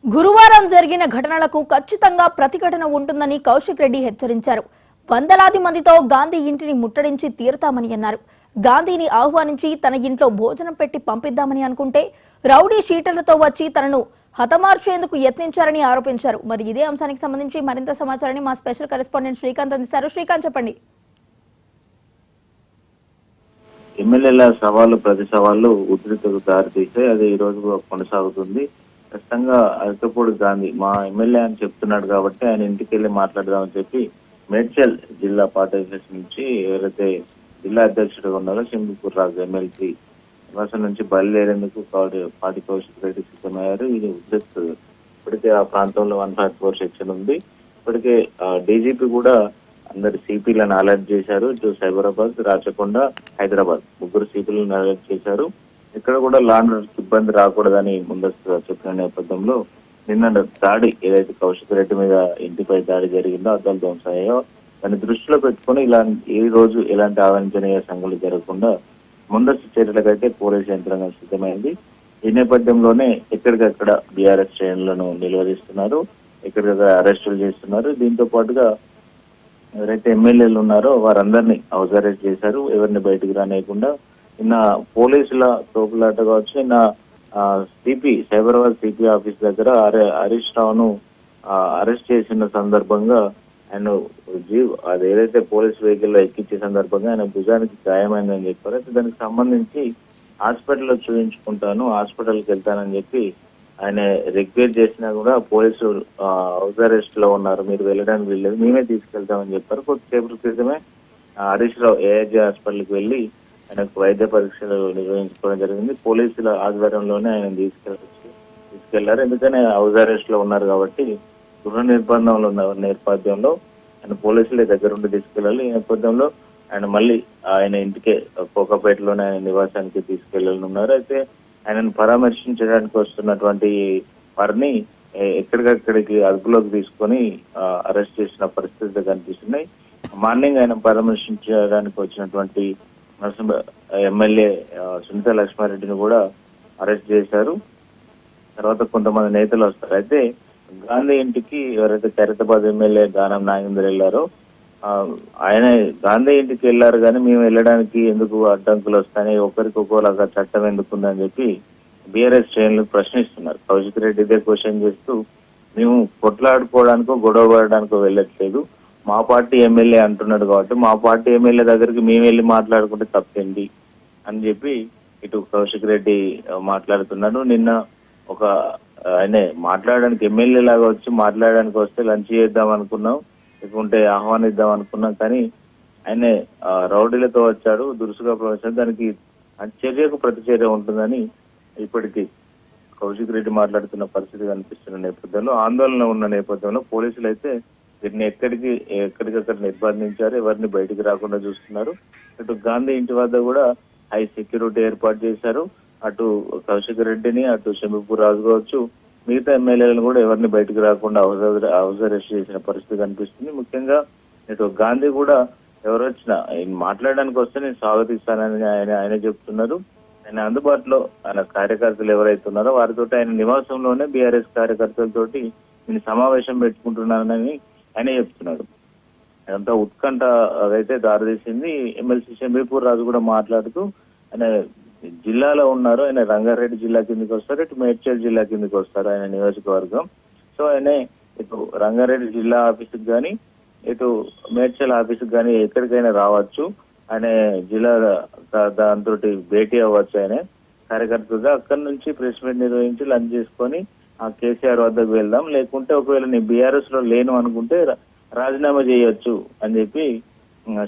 గురువారం జరిగిన ఘటనలకు ఖచ్చితంగా ప్రతిఘటన ఉంటుందని కౌశిక్ రెడ్డి హెచ్చరించారు. వందలాది మందితో గాంధీ ఇంటిని ముట్టడించి తీరుతామని అన్నారు. గాంధీని ఆహ్వానించి తన ఇంట్లో భోజనం పెట్టి పంపిద్దామని అనుకుంటే రౌడీ షీటర్లతో వచ్చి తనను హతమార్చేందుకు యత్నించారని ఆరోపించారు. మరి ఇదే అంశానికి సంబంధించి మరింత సమాచారాన్ని మా స్పెషల్ కరెస్పాండెంట్ శ్రీకాంత్ అందిస్తారు. శ్రీకాంత్, చెప్పండి. ఎమ్మెల్యేల సవాలు ప్రతి సవాళ్ళు ఉధృతకు దారితీస్తే అది ఈ రోజు కొనసాగుతుంది. ఖచ్చితంగా అరకపూడి గాంధీ మా ఎమ్మెల్యే అని చెప్తున్నాడు కాబట్టి ఆయన ఇంటికి వెళ్ళి మాట్లాడదామని చెప్పి మేడ్చల్ జిల్లా పార్టీ ఆఫీస్ నుంచి ఎవరైతే జిల్లా అధ్యక్షుడు ఉన్నారో సింబిపూర్ రాజు ఎమ్మెల్సీ నివాసం నుంచి బయలుదేరేందుకు పార్టీ కౌశిక్ రెడ్డి సిద్ధమయ్యారు. ఇది ఉధృత్ ఇప్పటికే ఆ ప్రాంతంలో 144 సెక్షన్ ఉంది. ఇప్పటికే డీజీపీ కూడా అందరు సిపిలను అలర్ట్ చేశారు. ఇటు సైబరాబాద్, రాచకొండ, హైదరాబాద్ ముగ్గురు సిపిలను అలర్ట్ చేశారు. ఇక్కడ కూడా లాండ్ ఇబ్బంది రాకూడదని ముందస్తుగా చెప్పిన నేపథ్యంలో నిన్న దాడి ఏదైతే కౌశిక్ రెడ్డి మీద ఇంటిపై దాడి జరిగిందో, అద్దాలు ధ్వంసమయ్యో దాన్ని దృష్టిలో పెట్టుకుని ఈ రోజు ఎలాంటి ఆవాంఛనీయ సంఘటనలు జరగకుండా ముందస్తు చర్యలకైతే పోలీసు యంత్రాంగం సిద్ధమైంది. ఈ నేపథ్యంలోనే ఎక్కడికక్కడ బీఆర్ఎస్ శ్రేణులను నిలువరిస్తున్నారు, ఎక్కడికక్కడ అరెస్టులు చేస్తున్నారు. దీంతో పాటుగా ఎవరైతే ఎమ్మెల్యేలు ఉన్నారో వారందరినీ హౌస్ అరెస్ట్ చేశారు. ఎవరిని బయటకు రానియకుండా నిన్న పోలీసుల తోపులాట కావచ్చు, నిన్న సైబరాబాద్ సిపి ఆఫీస్ దగ్గర హరీష్ రావును అరెస్ట్ చేసిన సందర్భంగా ఆయన అది ఏదైతే పోలీస్ వెహికల్ లో ఎక్కించే సందర్భంగా ఆయన భుజానికి గాయమైందని చెప్పారు. అయితే దానికి సంబంధించి హాస్పిటల్లో చూపించుకుంటాను, హాస్పిటల్కి వెళ్తానని చెప్పి ఆయన రిక్వెస్ట్ చేసినా కూడా పోలీసు హౌస్ అరెస్ట్ లో ఉన్నారు, మీరు వెళ్ళడానికి వీల్లేదు, మేమే తీసుకెళ్తామని చెప్పారు. కొద్దిసేపటి క్రితమే హరీష్ రావు ఏఐజీ హాస్పిటల్కి వెళ్ళి ఆయనకు వైద్య పరీక్షలు నిర్వహించుకోవడం జరిగింది. పోలీసుల ఆధ్వర్యంలోనే ఆయన తీసుకెళ్లారు. ఎందుకని హౌస్ అరెస్ట్ లో ఉన్నారు కాబట్టి గృహ నిర్బంధంలో ఉన్న నేపథ్యంలో ఆయన పోలీసుల దగ్గర ఉండి తీసుకెళ్లాలి. ఈ నేపథ్యంలో ఆయన మళ్ళీ ఆయన ఇంటికే కోకపేటలోనే ఆయన నివాసానికి తీసుకెళ్లనున్నారు. అయితే ఆయనను పరామర్శించడానికి వస్తున్నటువంటి వారిని ఎక్కడికక్కడికి అదుపులోకి తీసుకొని అరెస్ట్ చేసిన పరిస్థితులు కనిపిస్తున్నాయి. మార్నింగ్ ఆయన పరామర్శించడానికి వచ్చినటువంటి ఎమ్మెల్యే సునీత లక్ష్మారెడ్డిని కూడా అరెస్ట్ చేశారు. తర్వాత కొంతమంది నేతలు వస్తారు. అయితే గాంధీ ఇంటికి ఎవరైతే ఖైరతాబాద్ ఎమ్మెల్యే దానం నాగేందర్ వెళ్ళారో ఆయన గాంధీ ఇంటికి వెళ్ళారు, కానీ మేము వెళ్ళడానికి ఎందుకు అడ్డంకులు వస్తాయని ఒకరికొకలాగా చట్టం ఎందుకుందని చెప్పి బీఆర్ఎస్ శ్రేణులు ప్రశ్నిస్తున్నారు. కౌశిక్ రెడ్డి ఇదే క్వశ్చన్ చేస్తూ మేము కొట్లాడుకోవడానికో గొడవ పడడానికో వెళ్ళట్లేదు, మా పార్టీ ఎమ్మెల్యే అంటున్నాడు కాబట్టి మా పార్టీ ఎమ్మెల్యే దగ్గరికి మేము వెళ్ళి మాట్లాడుకుంటే తప్పేంటి అని చెప్పి ఇటు కౌశిక్ రెడ్డి మాట్లాడుతున్నాడు. నిన్న ఒక ఆయన మాట్లాడడానికి ఎమ్మెల్యే లాగా వచ్చి మాట్లాడడానికి వస్తే లంచ్ చేద్దాం అనుకున్నాం, లేకుంటే ఆహ్వానిద్దాం అనుకున్నాం, కానీ ఆయన రౌడీలతో వచ్చాడు, దురుసుగా ప్రవేశించాడు, దానికి చర్యకు ప్రతిచర్య ఉంటుందని ఇప్పటికీ కౌశిక్ రెడ్డి మాట్లాడుతున్న పరిస్థితి కనిపిస్తున్న నేపథ్యంలో, ఆందోళన ఉన్న నేపథ్యంలో పోలీసులు అయితే వీరిని ఎక్కడికక్కడ నిర్బంధించారు, ఎవరిని బయటికి రాకుండా చూస్తున్నారు. ఇటు గాంధీ ఇంటి వద్ద కూడా హై సెక్యూరిటీ ఏర్పాటు చేశారు. అటు కౌశిక్ రెడ్డిని, అటు సింబిపూర్ రాజు కావచ్చు, మిగతా ఎమ్మెల్యేలను కూడా ఎవరిని బయటకు రాకుండా హౌస్ అరెస్ట్ చేసిన పరిస్థితి కనిపిస్తుంది. ముఖ్యంగా ఇటు గాంధీ కూడా ఎవరు వచ్చినా మాట్లాడడానికి వస్తే నేను స్వాగతిస్తానని ఆయన చెప్తున్నారు. ఆయన అందుబాటులో ఆయన కార్యకర్తలు ఎవరైతే ఉన్నారో వారితో ఆయన నివాసంలోనే బీఆర్ఎస్ కార్యకర్తలతోటి నేను సమావేశం పెట్టుకుంటున్నానని ఆయన చెప్తున్నాడు. అదంతా ఉత్కంఠ అదైతే దారితీసింది. ఎమ్మెల్సీ సింబిపూర్ రాజు కూడా మాట్లాడుతూ ఆయన జిల్లాలో ఉన్నారు, ఆయన రంగారెడ్డి జిల్లా కిందకి వస్తారు, ఇటు మేడ్చల్ జిల్లా కిందకి వస్తారు ఆయన నియోజకవర్గం. సో ఆయన ఇటు రంగారెడ్డి జిల్లా ఆఫీసుకి కానీ ఇటు మేడ్చల్ ఆఫీసుకి కానీ ఎక్కడికైనా రావచ్చు, ఆయన జిల్లా దాంతో భేటీ అవ్వచ్చు. ఆయన కార్యకర్తగా అక్కడి నుంచి ప్రెస్ మీట్ నిర్వహించి లంచ్ చేసుకొని ఆ కేసీఆర్ వద్దకు వెళ్దాం, లేకుంటే ఒకవేళ నేను బీఆర్ఎస్ లో లేను అనుకుంటే రాజీనామా చేయొచ్చు అని చెప్పి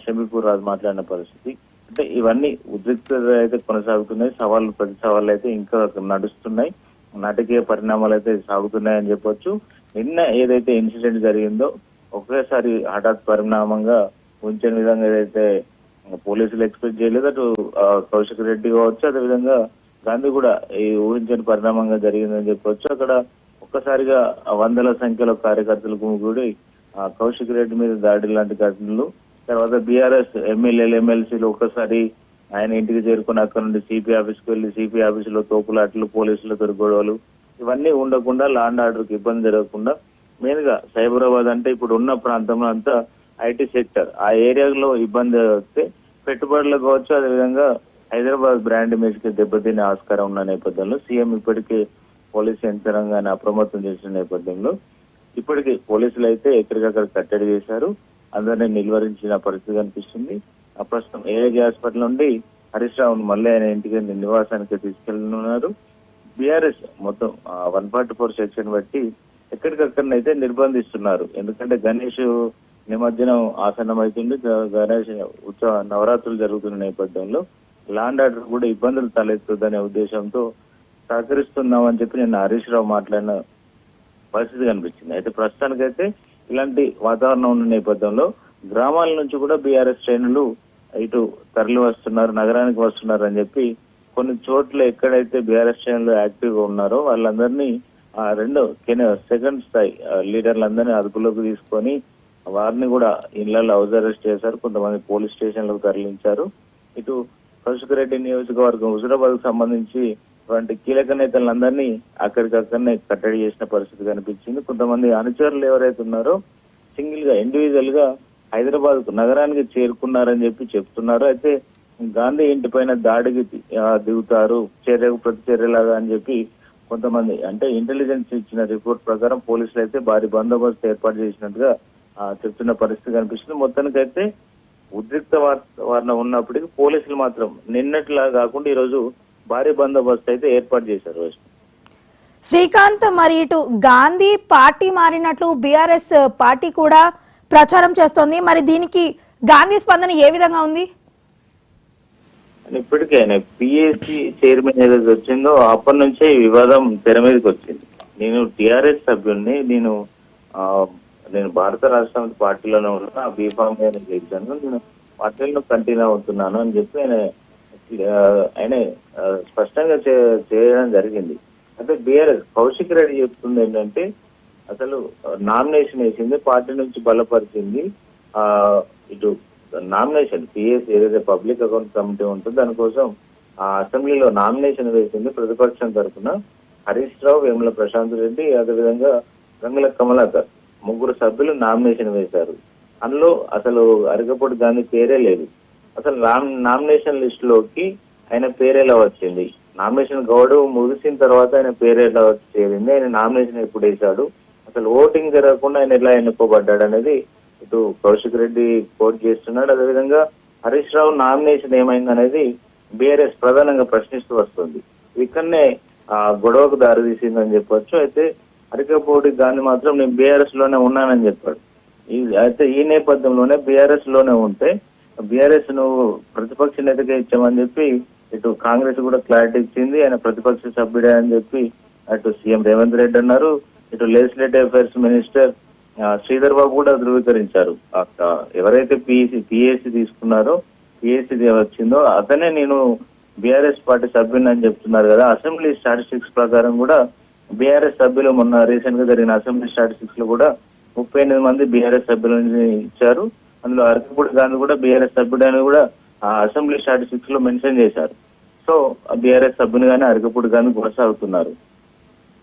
షంబీపూర్ రాజు మాట్లాడిన పరిస్థితి. అంటే ఇవన్నీ ఉద్రిక్తత అయితే కొనసాగుతున్నాయి. ప్రతి సవాళ్ళు అయితే ఇంకా నడుస్తున్నాయి, నాటకీయ పరిణామాలు అయితే సాగుతున్నాయని చెప్పొచ్చు. నిన్న ఏదైతే ఇన్సిడెంట్ జరిగిందో ఒకేసారి హఠాత్ పరిణామంగా ఉంచిన విధంగా ఏదైతే పోలీసులు ఎక్స్పెక్ట్ చేయలేదు, అటు కౌశిక్ రెడ్డి కావచ్చు, అదేవిధంగా గాంధీ కూడా ఈ ఊహించని పరిణామంగా జరిగిందని చెప్పొచ్చు. అక్కడ ఒక్కసారిగా వందల సంఖ్యలో కార్యకర్తలు గుమిగూడి కౌశిక్ రెడ్డి మీద దాడి లాంటి ఘటనలు, తర్వాత బీఆర్ఎస్ ఎమ్మెల్యేలు ఎమ్మెల్సీలు ఒక్కసారి ఆయన ఇంటికి చేరుకుని అక్కడ నుండి సిపి ఆఫీస్కి వెళ్లి సిపి ఆఫీసులో తోపులాట్లు, పోలీసులతో గొడవలు, ఇవన్నీ ఉండకుండా లా అండ్ ఆర్డర్కి ఇబ్బంది జరగకుండా మెయిన్ గా సైబరాబాద్ అంటే ఇప్పుడు ఉన్న ప్రాంతంలో అంతా ఐటీ సెక్టర్, ఆ ఏరియాలో ఇబ్బంది వస్తే పెట్టుబడులు కావచ్చు, అదేవిధంగా హైదరాబాద్ బ్రాండ్ ఇమేజ్ కి దెబ్బతినే ఆస్కారం ఉన్న నేపథ్యంలో సీఎం ఇప్పటికే పోలీసు యంత్రాంగాన్ని అప్రమత్తం చేసిన నేపథ్యంలో ఇప్పటికీ పోలీసులు అయితే ఎక్కడికక్కడ కట్టడి చేశారు, అందరినీ నిలువరించిన పరిస్థితి కనిపిస్తుంది. ప్రస్తుతం ఏఐజీ హాస్పిటల్ నుండి హరీష్ రావును మళ్ళీ ఆయన ఇంటికి నివాసానికి తీసుకెళ్తున్నారు. బీఆర్ఎస్ మొత్తం 144 సెక్షన్ బట్టి ఎక్కడికక్కడనైతే నిర్బంధిస్తున్నారు. ఎందుకంటే గణేష్ నిమజ్జనం ఆసన్నం అవుతుంది, గణేష్ ఉత్సవ నవరాత్రులు జరుగుతున్న నేపథ్యంలో లా అండ్ ఆర్డర్ కూడా ఇబ్బందులు తలెత్తుదనే ఉద్దేశంతో సహకరిస్తున్నామని చెప్పి నిన్న హరీష్ రావు మాట్లాడిన పరిస్థితి కనిపించింది. అయితే ప్రస్తుతానికైతే ఇలాంటి వాతావరణం ఉన్న నేపథ్యంలో గ్రామాల నుంచి కూడా బీఆర్ఎస్ శ్రేణులు ఇటు తరలి వస్తున్నారు, నగరానికి వస్తున్నారు అని చెప్పి కొన్ని చోట్ల ఎక్కడైతే బీఆర్ఎస్ శ్రేణులు యాక్టివ్ గా ఉన్నారో వాళ్ళందరినీ సెకండ్ స్థాయి లీడర్లందరినీ అదుపులోకి తీసుకొని వారిని కూడా ఇళ్లలో హౌస్ అరెస్ట్ చేశారు, కొంతమంది పోలీస్ స్టేషన్లకు తరలించారు. ఇటు కౌశిక్ రెడ్డి నియోజకవర్గం హుజురాబాద్ కు సంబంధించి వంటి కీలక నేతలందరినీ అక్కడికక్కడనే కట్టడి చేసిన పరిస్థితి కనిపించింది. కొంతమంది అనుచరులు ఎవరైతే ఉన్నారో సింగిల్ గా ఇండివిజువల్ గా హైదరాబాద్ నగరానికి చేరుకున్నారని చెప్పి చెప్తున్నారు. అయితే గాంధీ ఇంటి పైన దాడికి దిగుతారు, చర్యకు ప్రతి చర్యలాగా అని చెప్పి కొంతమంది అంటే ఇంటెలిజెన్స్ ఇచ్చిన రిపోర్ట్ ప్రకారం పోలీసులు అయితే భారీ బందోబస్తు ఏర్పాటు చేసినట్టుగా చెప్తున్న పరిస్థితి కనిపిస్తుంది. మొత్తానికైతే ఉద్రిక్త వాతావరణం ఉన్నప్పటికీ పోలీసులు మాత్రం నిన్నట్లా కాకుండా ఈ రోజు భారీ బందోబస్తు అయితే ఏర్పాటు చేశారు. శ్రీకాంత్, మరి ఇటు గాంధీ పార్టీ మారినట్లు బీఆర్ఎస్ పార్టీ కూడా ప్రచారం చేస్తోంది. మరి దీనికి గాంధీ స్పందన ఏ విధంగా ఉంది? ఇప్పటికే ఆయన పిఎస్సి చైర్మన్ ఏదైతే వచ్చిందో అప్పటి నుంచే ఈ వివాదం తెర మీదకి వచ్చింది. నేను టిఆర్ఎస్ సభ్యుడిని, నేను భారత రాష్ట్ర సమితి పార్టీలోనే ఉన్నా, బీఫామ్ చేశాను, నేను పార్టీలను కంటిన్యూ అవుతున్నాను అని చెప్పి ఆయన స్పష్టంగా చేయడం జరిగింది. అంటే బీఆర్ఎస్ కౌశిక్ రెడ్డి చెప్తుంది ఏంటంటే అసలు నామినేషన్ వేసింది, పార్టీ నుంచి బలపరిచింది, ఇటు నామినేషన్ పిఎస్ ఏదైతే పబ్లిక్ అకౌంట్ కమిటీ ఉంటుందో దానికోసం ఆ అసెంబ్లీలో నామినేషన్ వేసింది ప్రతిపక్షం తరఫున హరీష్ రావు, వేముల ప్రశాంత్ రెడ్డి, అదేవిధంగా గంగుల కమలాకర్, 3 సభ్యులు నామినేషన్ వేశారు. అందులో అసలు అరికపూడి గాంధీ పేరే లేదు. అసలు నామినేషన్ లిస్ట్ లోకి ఆయన పేరేలా వచ్చింది, నామినేషన్ గౌరవం ముగిసిన తర్వాత ఆయన పేరేలా వచ్చి చేరింది, ఆయన నామినేషన్ ఎప్పుడు వేశాడు, అసలు ఓటింగ్ జరగకుండా ఆయన ఎలా ఎన్నుకోబడ్డాడు అనేది ఇటు కౌశిక్ రెడ్డి కోట్ చేస్తున్నాడు. అదేవిధంగా హరీష్ రావు నామినేషన్ ఏమైంది అనేది బీఆర్ఎస్ ప్రధానంగా ప్రశ్నిస్తూ వస్తుంది. ఇక్కడనే గొడవకు దారితీసిందని చెప్పొచ్చు. అయితే అరికపూడి గాంధీ మాత్రం నేను బీఆర్ఎస్ లోనే ఉన్నానని చెప్పాడు. అయితే ఈ నేపథ్యంలోనే బీఆర్ఎస్ లోనే ఉంటే బీఆర్ఎస్ నువ్వు ప్రతిపక్ష నేతగా ఇచ్చామని చెప్పి ఇటు కాంగ్రెస్ కూడా క్లారిటీ ఇచ్చింది, ఆయన ప్రతిపక్ష సభ్యుడే అని చెప్పి అటు సీఎం రేవంత్ రెడ్డి అన్నారు, ఇటు legislative affairs minister Sridhar Babu కూడా ధృవీకరించారు. ఎవరైతే పిఎస్సి తీసుకున్నారో, పిఎస్సి వచ్చిందో అతనే నేను బీఆర్ఎస్ పార్టీ సభ్యుని అని చెప్తున్నారు కదా. అసెంబ్లీ స్టాటిస్టిక్స్ ప్రకారం కూడా బీఆర్ఎస్ సభ్యులు మొన్న రీసెంట్ గా జరిగిన అసెంబ్లీ స్టాటిస్టిక్స్ లో కూడా 38 మంది బీఆర్ఎస్ సభ్యులని ఇచ్చారు. అందులో అరకపూడి గాంధీ కూడా బీఆర్ఎస్ సభ్యుడని కూడా ఆ అసెంబ్లీ స్టాటిస్టిక్స్ లో మెన్షన్ చేశారు. సో బీఆర్ఎస్ సభ్యునిగానే అరకపూడి గాంధీ కొనసాగుతున్నారు.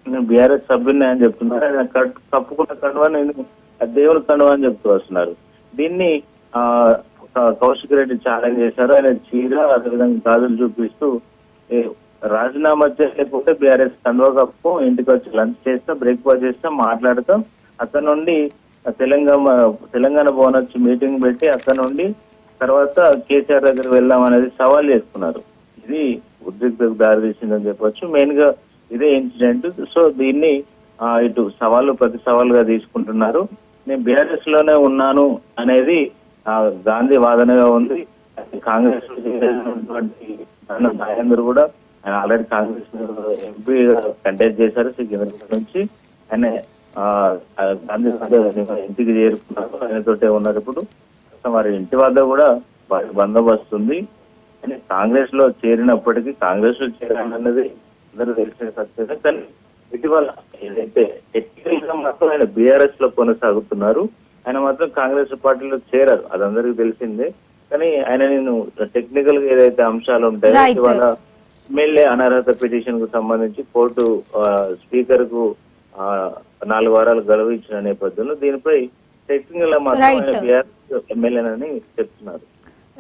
నేను బీఆర్ఎస్ సభ్యుని అని చెప్తున్నారు. ఆయన కప్పుకున్న కండువా నేను దేవుని కండువా అని చెప్తూ వస్తున్నారు. దీన్ని కౌశిక్ రెడ్డి ఛాలెంజ్ చేశారు. ఆయన చీర అదేవిధంగా గాజులు చూపిస్తూ రాజీనామా చేయకపోతే బీఆర్ఎస్ కండువా కప్పు ఇంటికి వచ్చి లంచ్ చేస్తా, బ్రేక్ఫాస్ట్ చేస్తా, మాట్లాడతాం, అక్కడ నుండి తెలంగాణ భవన్ వచ్చి మీటింగ్ పెట్టి అక్కడ నుండి తర్వాత కేసీఆర్ దగ్గర వెళ్దాం అనేది సవాల్ చేసుకున్నారు. ఇది ఉద్రిక్తకు దారితీసిందని చెప్పొచ్చు. మెయిన్ గా ఇదే ఇన్సిడెంట్. సో దీన్ని ఇటు ప్రతి సవాలుగా తీసుకుంటున్నారు. నేను బీఆర్ఎస్ లోనే ఉన్నాను అనేది గాంధీ వాదనగా ఉంది. కాంగ్రెస్ నాయందరూ కూడా ఆయన ఆల్రెడీ కాంగ్రెస్ ఎంపీ కంటెస్ట్ చేశారు సికింద్రాబాద్ నుంచి. ఆయన గాంధీ ఇంటికి చేరుకున్నారు, ఆయనతోటే ఉన్నారు. ఇప్పుడు వారి ఇంటి వద్ద కూడా వారి బందోబస్తు ఉంది. అని కాంగ్రెస్ లో చేరినప్పటికీ కాంగ్రెస్ లో చేరాలన్నది అందరూ తెలిసిన సత్యమే. కానీ ఇటీవల ఏదైతే టెక్నికల్ గా మాత్రం ఆయన బీఆర్ఎస్ లో కొనసాగుతున్నారు, ఆయన మాత్రం కాంగ్రెస్ పార్టీలో చేరారు, అది అందరికీ తెలిసిందే. కానీ ఆయన నేను టెక్నికల్ గా ఏదైతే అంశాలు ఉంటాయో ఇవాళ ఎమ్మెల్యే అనర్హత పిటిషన్ కు సంబంధించి కోర్టు స్పీకర్ కు 4 వారాలు గడువు ఇచ్చిన నేపథ్యంలో దీనిపై టెక్నికల్ గా మాత్రం Right. బీఆర్ఎస్ ఎమ్మెల్యేనని చెప్తున్నారు.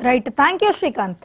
Right, thank you Srikanth.